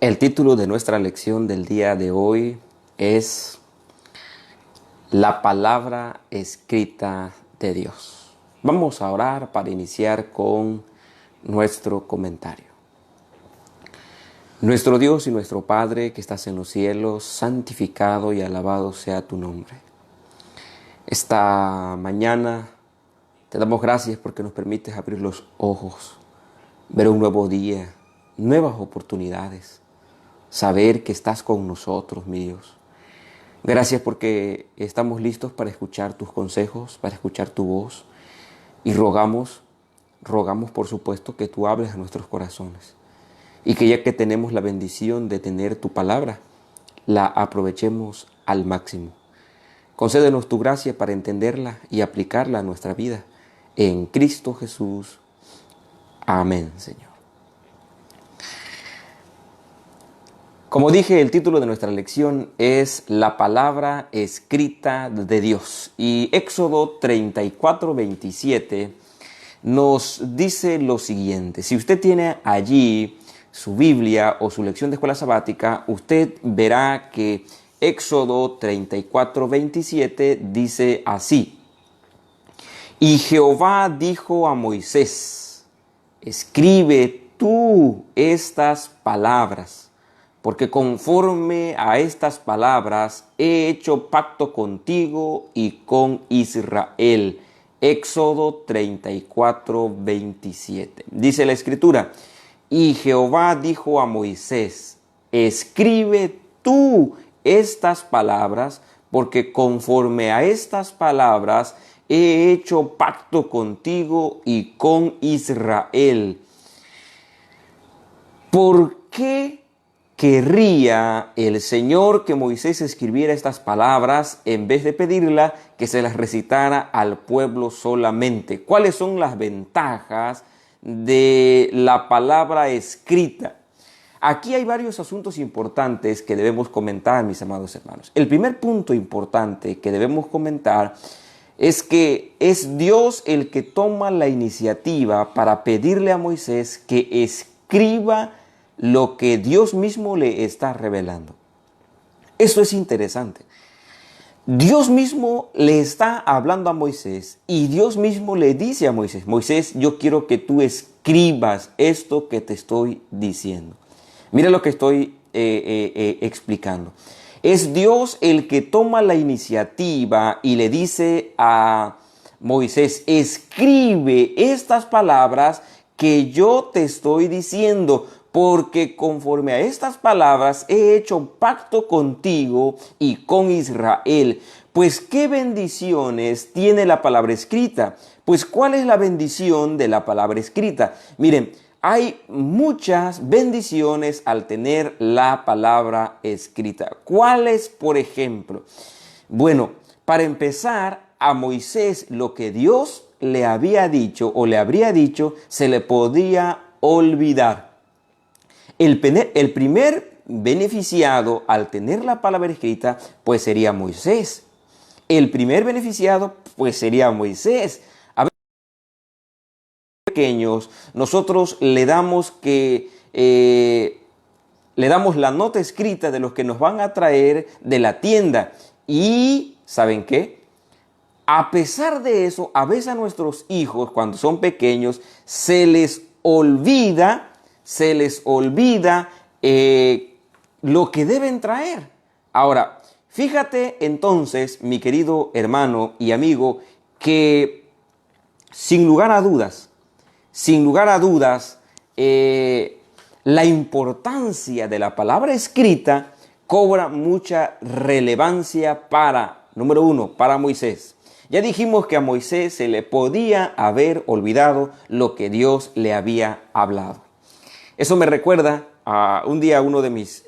El título de nuestra lección del día de hoy es La palabra escrita de Dios. Vamos a orar para iniciar con nuestro comentario. Nuestro Dios y nuestro Padre que estás en los cielos, santificado y alabado sea tu nombre. Esta mañana te damos gracias porque nos permites abrir los ojos, ver un nuevo día, nuevas oportunidades. Saber que estás con nosotros, mi Dios. Gracias porque estamos listos para escuchar tus consejos, para escuchar tu voz. Y rogamos por supuesto que tú hables a nuestros corazones. Y que ya que tenemos la bendición de tener tu palabra, la aprovechemos al máximo. Concédenos tu gracia para entenderla y aplicarla a nuestra vida. En Cristo Jesús. Amén, Señor. Como dije, el título de nuestra lección es La palabra escrita de Dios. Y Éxodo 34:27 nos dice lo siguiente. Si usted tiene allí su Biblia o su lección de escuela sabática, usted verá que Éxodo 34:27 dice así. Y Jehová dijo a Moisés, escribe tú estas palabras, porque conforme a estas palabras he hecho pacto contigo y con Israel. Éxodo 34:27. Dice la Escritura, y Jehová dijo a Moisés, escribe tú estas palabras, porque conforme a estas palabras he hecho pacto contigo y con Israel. ¿Por qué querría el Señor que Moisés escribiera estas palabras en vez de pedirla que se las recitara al pueblo solamente? ¿Cuáles son las ventajas de la palabra escrita? Aquí hay varios asuntos importantes que debemos comentar, mis amados hermanos. El primer punto importante que debemos comentar es que es Dios el que toma la iniciativa para pedirle a Moisés que escriba lo que Dios mismo le está revelando. Eso es interesante. Dios mismo le está hablando a Moisés y Dios mismo le dice a Moisés, Moisés, yo quiero que tú escribas esto que te estoy diciendo. Mira lo que estoy explicando. Es Dios el que toma la iniciativa y le dice a Moisés, escribe estas palabras que yo te estoy diciendo, porque conforme a estas palabras he hecho pacto contigo y con Israel. Pues, ¿qué bendiciones tiene la palabra escrita? Pues, ¿cuál es la bendición de la palabra escrita? Miren, hay muchas bendiciones al tener la palabra escrita. ¿Cuáles, por ejemplo? Bueno, para empezar, a Moisés lo que Dios le había dicho o le habría dicho se le podía olvidar. El primer beneficiado al tener la palabra escrita, pues sería Moisés. El primer beneficiado, pues sería Moisés. A veces pequeños, nosotros le damos la nota escrita de los que nos van a traer de la tienda. Y, ¿saben qué? A pesar de eso, a veces a nuestros hijos, cuando son pequeños, se les olvida lo que deben traer. Ahora, fíjate entonces, mi querido hermano y amigo, que sin lugar a dudas, la importancia de la palabra escrita cobra mucha relevancia para, número uno, para Moisés. Ya dijimos que a Moisés se le podía haber olvidado lo que Dios le había hablado. Eso me recuerda a un día uno de mis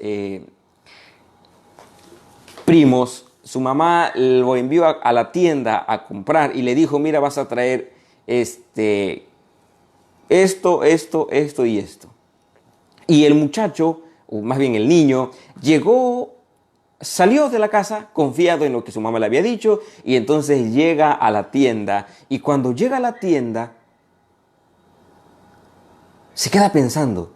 primos, su mamá lo envió a la tienda a comprar y le dijo, mira, vas a traer esto y esto. Y el muchacho, o más bien el niño, salió de la casa confiado en lo que su mamá le había dicho y entonces llega a la tienda y cuando llega a la tienda se queda pensando,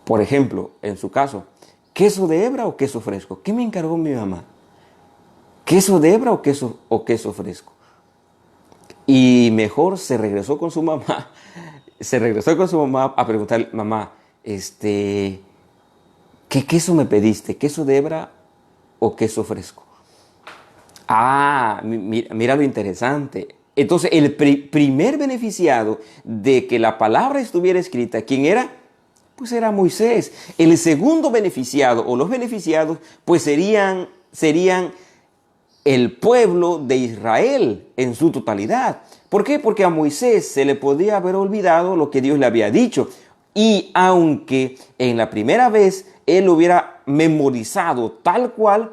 Por ejemplo, en su caso, ¿queso de hebra o queso fresco? ¿Qué me encargó mi mamá? ¿Queso de hebra o queso fresco? Y mejor se regresó con su mamá, se regresó con su mamá a preguntarle, mamá, ¿qué queso me pediste? ¿Queso de hebra o queso fresco? Ah, mira lo interesante. Entonces, el primer beneficiado de que la palabra estuviera escrita, ¿quién era? Pues era Moisés. El segundo beneficiado o los beneficiados, pues serían el pueblo de Israel en su totalidad. ¿Por qué? Porque a Moisés se le podía haber olvidado lo que Dios le había dicho. Y aunque en la primera vez él lo hubiera memorizado tal cual,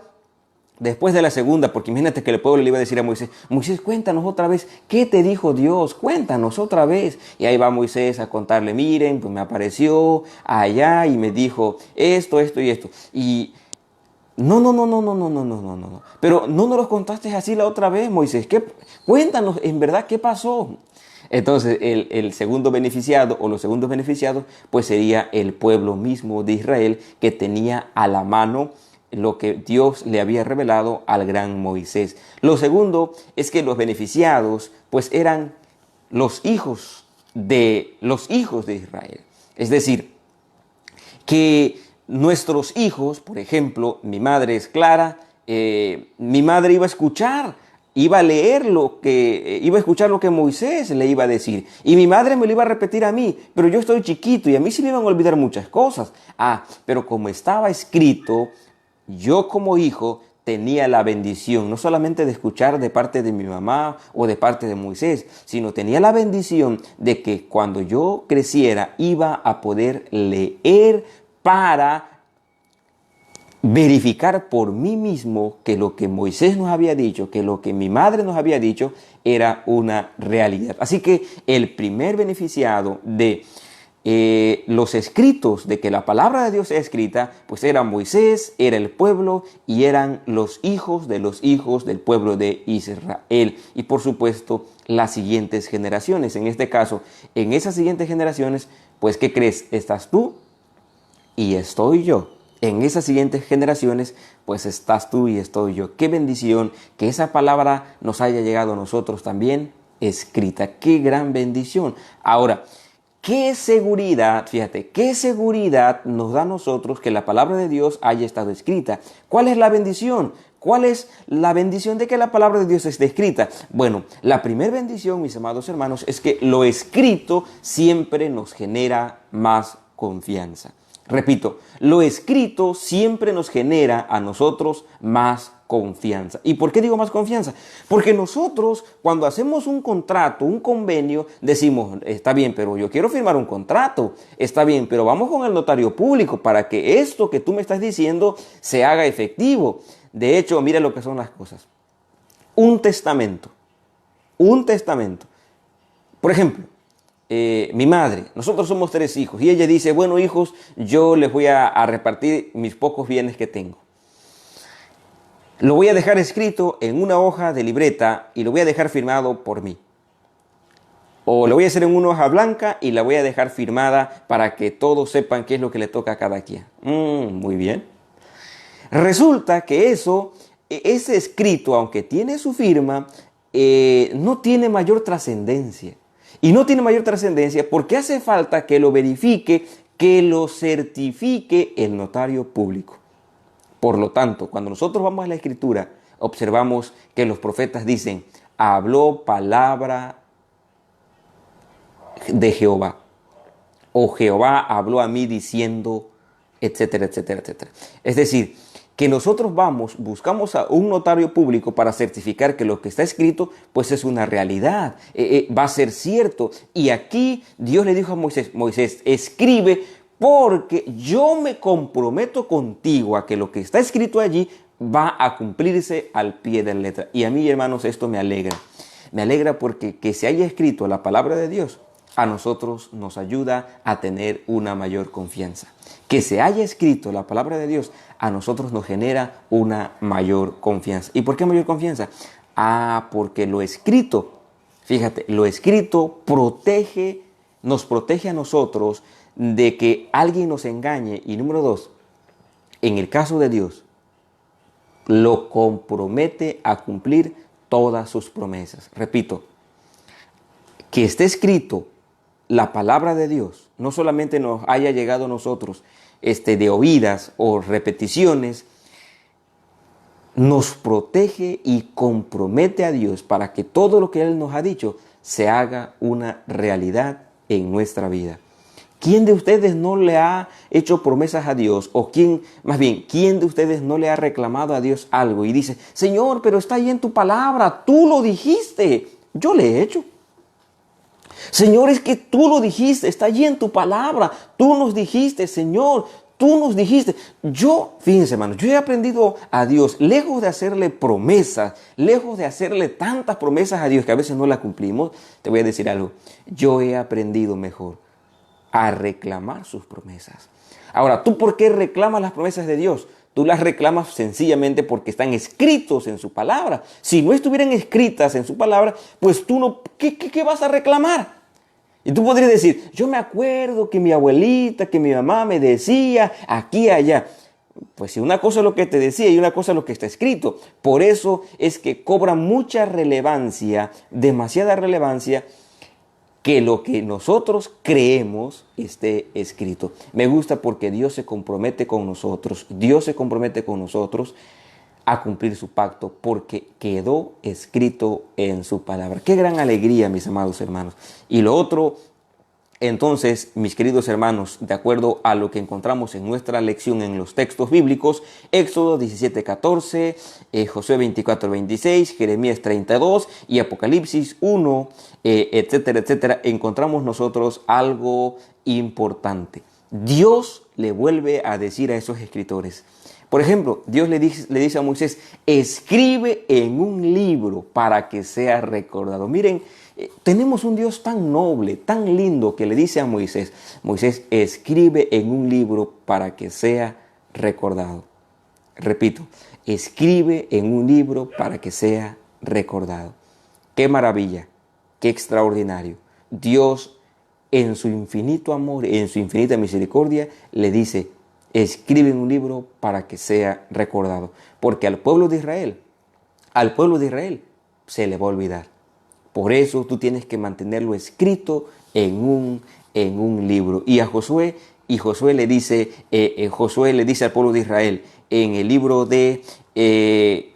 después de la segunda, porque imagínate que el pueblo le iba a decir a Moisés, Moisés, cuéntanos otra vez, ¿qué te dijo Dios? Cuéntanos otra vez. Y ahí va Moisés a contarle, miren, pues me apareció allá y me dijo esto y esto. Y no. Pero no nos los contaste así la otra vez, Moisés. Cuéntanos, en verdad, ¿qué pasó? Entonces, el segundo beneficiado o los segundos beneficiados, pues sería el pueblo mismo de Israel que tenía a la mano lo que Dios le había revelado al gran Moisés. Lo segundo es que los beneficiados, pues eran los hijos de Israel. Es decir, que nuestros hijos, por ejemplo, mi madre es Clara, mi madre iba a escuchar, iba a leer iba a escuchar lo que Moisés le iba a decir. Y mi madre me lo iba a repetir a mí, pero yo estoy chiquito y a mí se me iban a olvidar muchas cosas. Pero como estaba escrito, yo como hijo tenía la bendición, no solamente de escuchar de parte de mi mamá o de parte de Moisés, sino tenía la bendición de que cuando yo creciera iba a poder leer para verificar por mí mismo que lo que Moisés nos había dicho, que lo que mi madre nos había dicho era una realidad. Así que el primer beneficiado de los escritos, de que la palabra de Dios sea escrita, pues era Moisés, era el pueblo y eran los hijos del pueblo de Israel. Y por supuesto, las siguientes generaciones. En este caso, en esas siguientes generaciones, pues ¿qué crees? Estás tú y estoy yo. En esas siguientes generaciones, pues estás tú y estoy yo. Qué bendición que esa palabra nos haya llegado a nosotros también escrita. Qué gran bendición. Ahora, qué seguridad, fíjate, qué seguridad nos da a nosotros que la palabra de Dios haya estado escrita. ¿Cuál es la bendición? ¿Cuál es la bendición de que la palabra de Dios esté escrita? Bueno, la primera bendición, mis amados hermanos, es que lo escrito siempre nos genera más confianza. Repito, lo escrito siempre nos genera a nosotros más confianza. ¿Y por qué digo más confianza? Porque nosotros cuando hacemos un contrato, un convenio, decimos, está bien, pero yo quiero firmar un contrato, está bien, pero vamos con el notario público para que esto que tú me estás diciendo se haga efectivo. De hecho, mira lo que son las cosas. Un testamento. Por ejemplo, mi madre, nosotros somos 3 hijos y ella dice, bueno hijos, yo les voy a repartir mis pocos bienes que tengo. Lo voy a dejar escrito en una hoja de libreta y lo voy a dejar firmado por mí. O lo voy a hacer en una hoja blanca y la voy a dejar firmada para que todos sepan qué es lo que le toca a cada quien. Muy bien. Resulta que ese escrito, aunque tiene su firma, no tiene mayor trascendencia. Y no tiene mayor trascendencia porque hace falta que lo verifique, que lo certifique el notario público. Por lo tanto, cuando nosotros vamos a la Escritura, observamos que los profetas dicen, habló palabra de Jehová. O Jehová habló a mí diciendo, etcétera, etcétera, etcétera. Es decir, que nosotros buscamos a un notario público para certificar que lo que está escrito pues es una realidad, va a ser cierto. Y aquí Dios le dijo a Moisés, Moisés, escribe porque yo me comprometo contigo a que lo que está escrito allí va a cumplirse al pie de la letra. Y a mí, hermanos, esto me alegra. Me alegra porque que se haya escrito la palabra de Dios a nosotros nos ayuda a tener una mayor confianza. Que se haya escrito la palabra de Dios a nosotros nos genera una mayor confianza. ¿Y por qué mayor confianza? Porque lo escrito, fíjate, lo escrito nos protege a nosotros de que alguien nos engañe. Y número dos, en el caso de Dios, lo compromete a cumplir todas sus promesas. Repito, que esté escrito la palabra de Dios, no solamente nos haya llegado a nosotros de oídas o repeticiones, nos protege y compromete a Dios para que todo lo que Él nos ha dicho se haga una realidad en nuestra vida. ¿Quién de ustedes no le ha hecho promesas a Dios? O ¿quién de ustedes no le ha reclamado a Dios algo y dice, Señor, pero está ahí en tu palabra, tú lo dijiste, yo le he hecho? Señor, es que tú lo dijiste, está allí en tu palabra, tú nos dijiste, Señor, tú nos dijiste. Fíjense hermanos, yo he aprendido a Dios, lejos de hacerle promesas, lejos de hacerle tantas promesas a Dios que a veces no las cumplimos, te voy a decir algo, yo he aprendido mejor a reclamar sus promesas. Ahora, ¿tú por qué reclamas las promesas de Dios? Tú las reclamas sencillamente porque están escritos en su palabra. Si no estuvieran escritas en su palabra, pues tú no, ¿qué vas a reclamar? Y tú podrías decir, yo me acuerdo que mi abuelita, que mi mamá me decía aquí y allá. Pues si una cosa es lo que te decía y una cosa es lo que está escrito. Por eso es que cobra mucha relevancia, demasiada relevancia, que lo que nosotros creemos esté escrito. Me gusta porque Dios se compromete con nosotros. Dios se compromete con nosotros a cumplir su pacto porque quedó escrito en su palabra. Qué gran alegría, mis amados hermanos. Y lo otro, entonces, mis queridos hermanos, de acuerdo a lo que encontramos en nuestra lección en los textos bíblicos, Éxodo 17:14, Josué 24:26, Jeremías 32 y Apocalipsis 1, etcétera, etcétera, encontramos nosotros algo importante. Dios le vuelve a decir a esos escritores. Por ejemplo, Dios le dice a Moisés, escribe en un libro para que sea recordado. Miren, tenemos un Dios tan noble, tan lindo, que le dice a Moisés, Moisés, escribe en un libro para que sea recordado. Repito, escribe en un libro para que sea recordado. ¡Qué maravilla! ¡Qué extraordinario! Dios, en su infinito amor, en su infinita misericordia, le dice, escribe en un libro para que sea recordado. Porque al pueblo de Israel se le va a olvidar. Por eso tú tienes que mantenerlo escrito en un libro. Y Josué le dice al pueblo de Israel en el libro de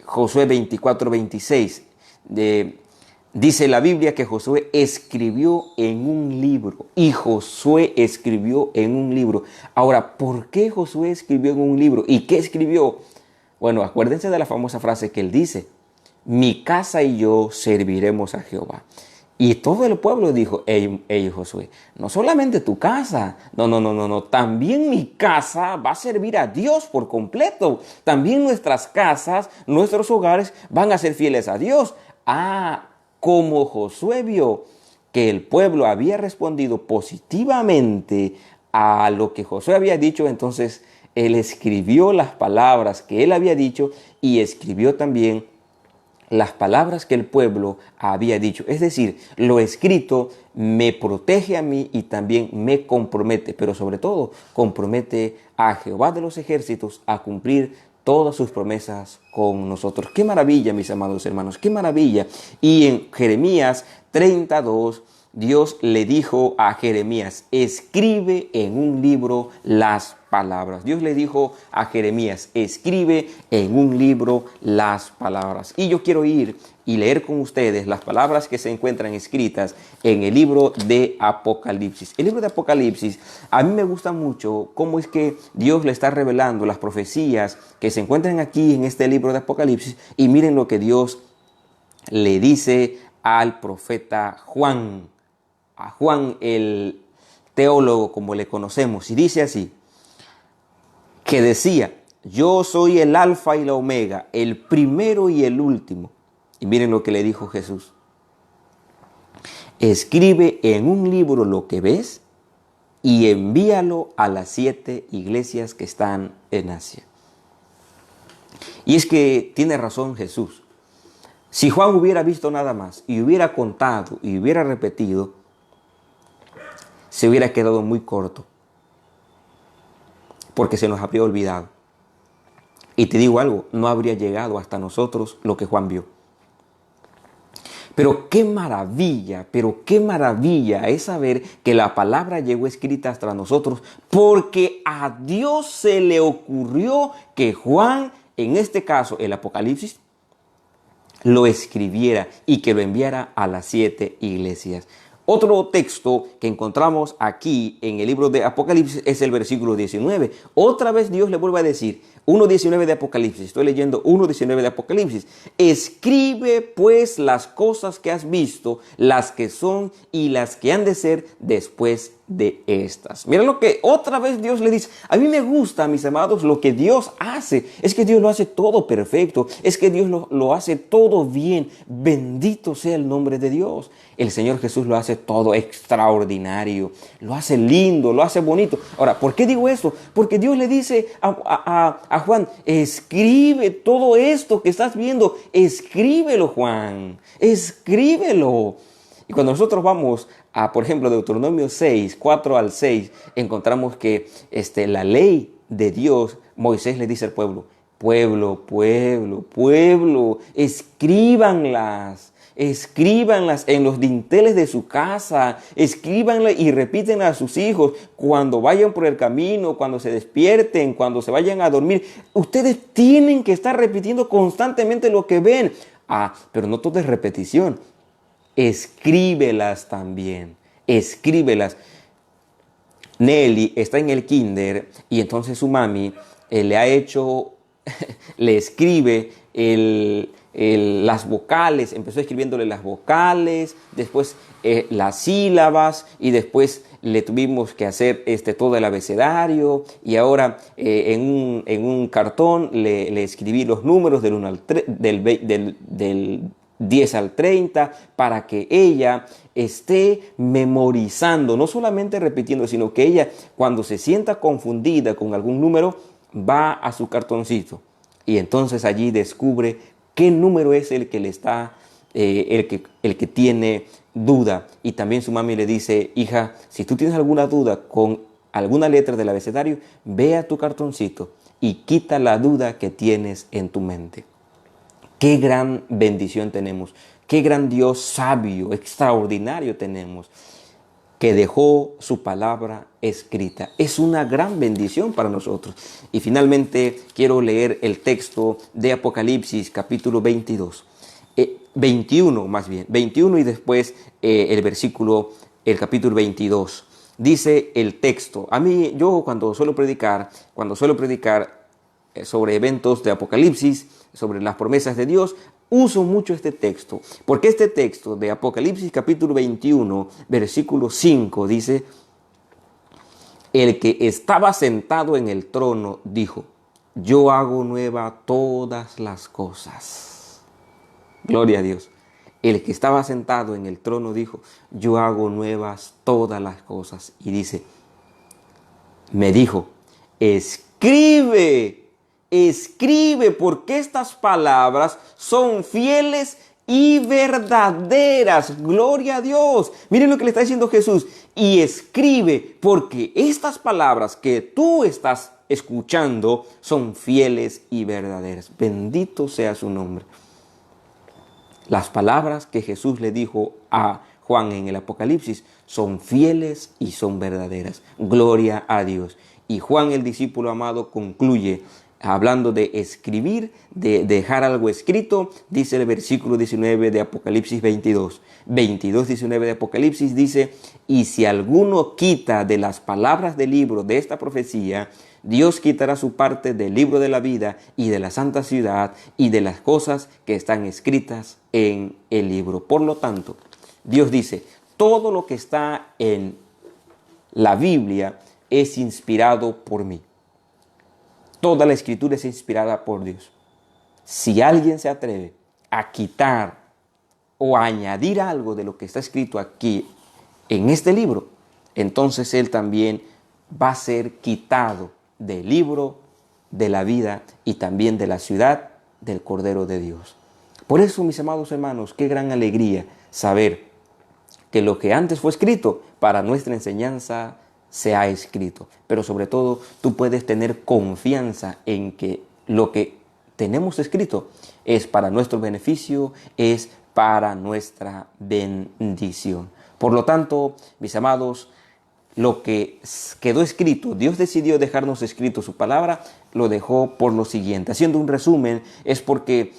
Josué 24:26, dice la Biblia que Josué escribió en un libro. Y Josué escribió en un libro. Ahora, ¿por qué Josué escribió en un libro? ¿Y qué escribió? Bueno, acuérdense de la famosa frase que él dice, mi casa y yo serviremos a Jehová. Y todo el pueblo dijo, ey Josué, no solamente tu casa, no, también mi casa va a servir a Dios por completo. También nuestras casas, nuestros hogares van a ser fieles a Dios. Como Josué vio que el pueblo había respondido positivamente a lo que Josué había dicho, entonces él escribió las palabras que él había dicho y escribió también las palabras que el pueblo había dicho. Es decir, lo escrito me protege a mí y también me compromete, pero sobre todo compromete a Jehová de los ejércitos a cumplir todas sus promesas con nosotros. ¡Qué maravilla, mis amados hermanos! ¡Qué maravilla! Y en Jeremías 32, Dios le dijo a Jeremías, escribe en un libro las palabras. Dios le dijo a Jeremías, escribe en un libro las palabras. Y yo quiero ir y leer con ustedes las palabras que se encuentran escritas en el libro de Apocalipsis. El libro de Apocalipsis, a mí me gusta mucho cómo es que Dios le está revelando las profecías que se encuentran aquí en este libro de Apocalipsis. Y miren lo que Dios le dice al profeta Juan. A Juan el teólogo, como le conocemos, y dice así, que decía, yo soy el alfa y la omega, el primero y el último. Y miren lo que le dijo Jesús. Escribe en un libro lo que ves y envíalo a las 7 iglesias que están en Asia. Y es que tiene razón Jesús. Si Juan hubiera visto nada más y hubiera contado y hubiera repetido, se hubiera quedado muy corto. porque se nos habría olvidado. Y te digo algo, no habría llegado hasta nosotros lo que Juan vio. Pero qué maravilla es saber que la palabra llegó escrita hasta nosotros, porque a Dios se le ocurrió que Juan, en este caso el Apocalipsis, lo escribiera y que lo enviara a las 7 iglesias. Otro texto que encontramos aquí en el libro de Apocalipsis es el versículo 19. Otra vez Dios le vuelve a decir, 1.19 de Apocalipsis, estoy leyendo 1.19 de Apocalipsis. Escribe pues las cosas que has visto, las que son y las que han de ser después de estas. Mira lo que otra vez Dios le dice. A mí me gusta, mis amados, lo que Dios hace. Es que Dios lo hace todo perfecto. Es que Dios lo hace todo bien. Bendito sea el nombre de Dios. El Señor Jesús lo hace todo extraordinario. Lo hace lindo, lo hace bonito. Ahora, ¿por qué digo esto? Porque Dios le dice a Juan, escribe todo esto que estás viendo. Escríbelo, Juan. Escríbelo. Y cuando nosotros vamos a, por ejemplo, Deuteronomio 6, 4 al 6, encontramos que la ley de Dios, Moisés le dice al pueblo, pueblo, escríbanlas en los dinteles de su casa, escríbanlas y repítenlas a sus hijos cuando vayan por el camino, cuando se despierten, cuando se vayan a dormir. Ustedes tienen que estar repitiendo constantemente lo que ven. Pero no todo es repetición. Escríbelas también, escríbelas. Nelly está en el kinder y entonces su mami le escribe las vocales, empezó escribiéndole las vocales, después las sílabas y después le tuvimos que hacer todo el abecedario y ahora en un cartón le escribí los números del 1 al 3, del 10 al 30, para que ella esté memorizando, no solamente repitiendo, sino que ella cuando se sienta confundida con algún número, va a su cartoncito y entonces allí descubre qué número es el que le está, el que tiene duda. Y también su mami le dice, hija, si tú tienes alguna duda con alguna letra del abecedario, ve a tu cartoncito y quita la duda que tienes en tu mente. Qué gran bendición tenemos, qué gran Dios sabio, extraordinario tenemos, que dejó su palabra escrita. Es una gran bendición para nosotros. Y finalmente quiero leer el texto de Apocalipsis capítulo 21 y después el capítulo 22. Dice el texto, yo cuando suelo predicar sobre eventos de Apocalipsis, sobre las promesas de Dios, uso mucho este texto, porque este texto de Apocalipsis capítulo 21, versículo 5 dice, el que estaba sentado en el trono dijo, yo hago nueva todas las cosas. Gloria a Dios. El que estaba sentado en el trono dijo, yo hago nuevas todas las cosas. Y dice, me dijo, escribe, porque estas palabras son fieles y verdaderas. Gloria a Dios. Miren lo que le está diciendo Jesús. Y escribe, porque estas palabras que tú estás escuchando son fieles y verdaderas. Bendito sea su nombre. Las palabras que Jesús le dijo a Juan en el Apocalipsis son fieles y son verdaderas. Gloria a Dios. Y Juan, el discípulo amado, concluye hablando de escribir, de dejar algo escrito. Dice el versículo 19 de Apocalipsis 22. 19 de Apocalipsis dice, y si alguno quita de las palabras del libro de esta profecía, Dios quitará su parte del libro de la vida y de la santa ciudad y de las cosas que están escritas en el libro. Por lo tanto, Dios dice, todo lo que está en la Biblia es inspirado por mí. Toda la escritura es inspirada por Dios. Si alguien se atreve a quitar o a añadir algo de lo que está escrito aquí en este libro, entonces él también va a ser quitado del libro de la vida y también de la ciudad del Cordero de Dios. Por eso, mis amados hermanos, qué gran alegría saber que lo que antes fue escrito para nuestra enseñanza se ha escrito. Pero sobre todo, tú puedes tener confianza en que lo que tenemos escrito es para nuestro beneficio, es para nuestra bendición. Por lo tanto, mis amados, lo que quedó escrito, Dios decidió dejarnos escrito su palabra, lo dejó por lo siguiente. Haciendo un resumen, es porque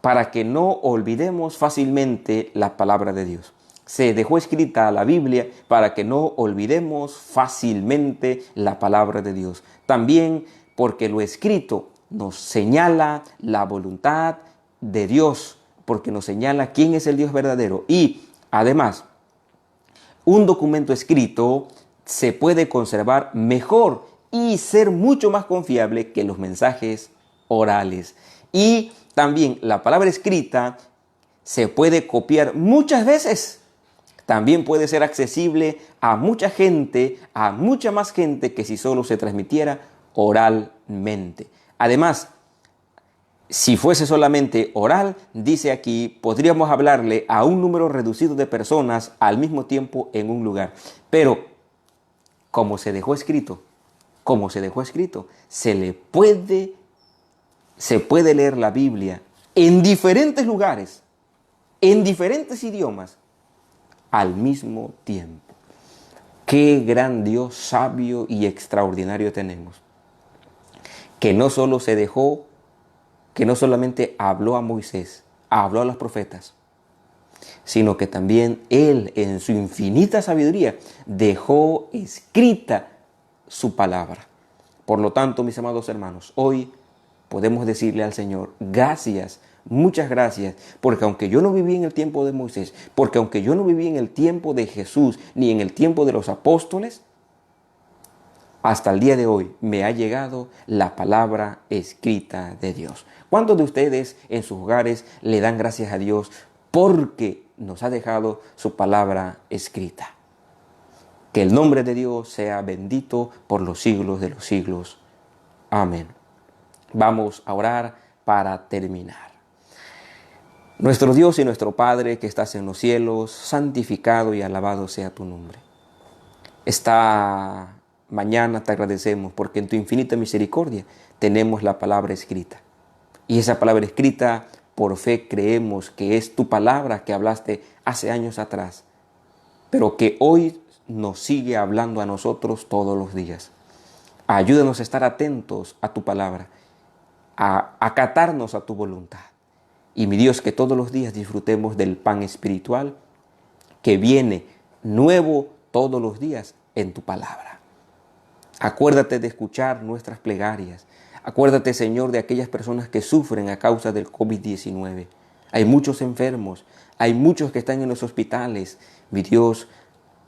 para que no olvidemos fácilmente la palabra de Dios. Se dejó escrita la Biblia para que no olvidemos fácilmente la palabra de Dios. También porque lo escrito nos señala la voluntad de Dios, porque nos señala quién es el Dios verdadero. Y además, un documento escrito se puede conservar mejor y ser mucho más confiable que los mensajes orales. Y también la palabra escrita se puede copiar muchas veces. También puede ser accesible a mucha gente, a mucha más gente que si solo se transmitiera oralmente. Además, si fuese solamente oral, dice aquí, podríamos hablarle a un número reducido de personas al mismo tiempo en un lugar. Pero, como se dejó escrito, se puede leer la Biblia en diferentes lugares, en diferentes idiomas, al mismo tiempo. Qué gran Dios sabio y extraordinario tenemos, que no solamente habló a Moisés, habló a los profetas, sino que también Él, en su infinita sabiduría, dejó escrita su palabra. Por lo tanto, mis amados hermanos, hoy podemos decirle al Señor, gracias, muchas gracias, porque aunque yo no viví en el tiempo de Moisés, porque aunque yo no viví en el tiempo de Jesús, ni en el tiempo de los apóstoles, hasta el día de hoy me ha llegado la palabra escrita de Dios. ¿Cuántos de ustedes en sus hogares le dan gracias a Dios porque nos ha dejado su palabra escrita? Que el nombre de Dios sea bendito por los siglos de los siglos. Amén. Vamos a orar para terminar. Nuestro Dios y nuestro Padre que estás en los cielos, santificado y alabado sea tu nombre. Esta mañana te agradecemos porque en tu infinita misericordia tenemos la palabra escrita. Y esa palabra escrita, por fe creemos que es tu palabra que hablaste hace años atrás, pero que hoy nos sigue hablando a nosotros todos los días. Ayúdanos a estar atentos a tu palabra, a acatarnos a tu voluntad. Y mi Dios, que todos los días disfrutemos del pan espiritual que viene nuevo todos los días en tu palabra. Acuérdate de escuchar nuestras plegarias. Acuérdate, Señor, de aquellas personas que sufren a causa del COVID-19. Hay muchos enfermos, hay muchos que están en los hospitales. Mi Dios,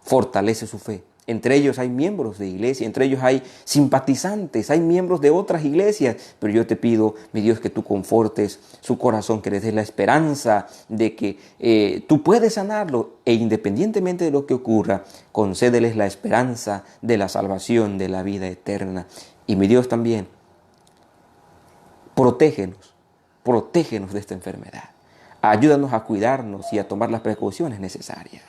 fortalece su fe. Entre ellos hay miembros de iglesia, entre ellos hay simpatizantes, hay miembros de otras iglesias. Pero yo te pido, mi Dios, que tú confortes su corazón, que les des la esperanza de que tú puedes sanarlo. E independientemente de lo que ocurra, concédeles la esperanza de la salvación, de la vida eterna. Y mi Dios también, protégenos de esta enfermedad. Ayúdanos a cuidarnos y a tomar las precauciones necesarias.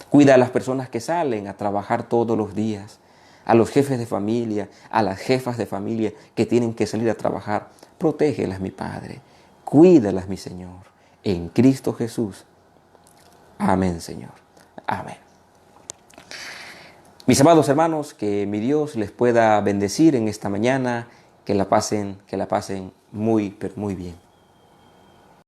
Cuida a las personas que salen a trabajar todos los días, a los jefes de familia, a las jefas de familia que tienen que salir a trabajar. Protégelas, mi Padre. Cuídalas, mi Señor. En Cristo Jesús. Amén, Señor. Amén. Mis amados hermanos, que mi Dios les pueda bendecir en esta mañana, que la pasen muy, pero muy bien.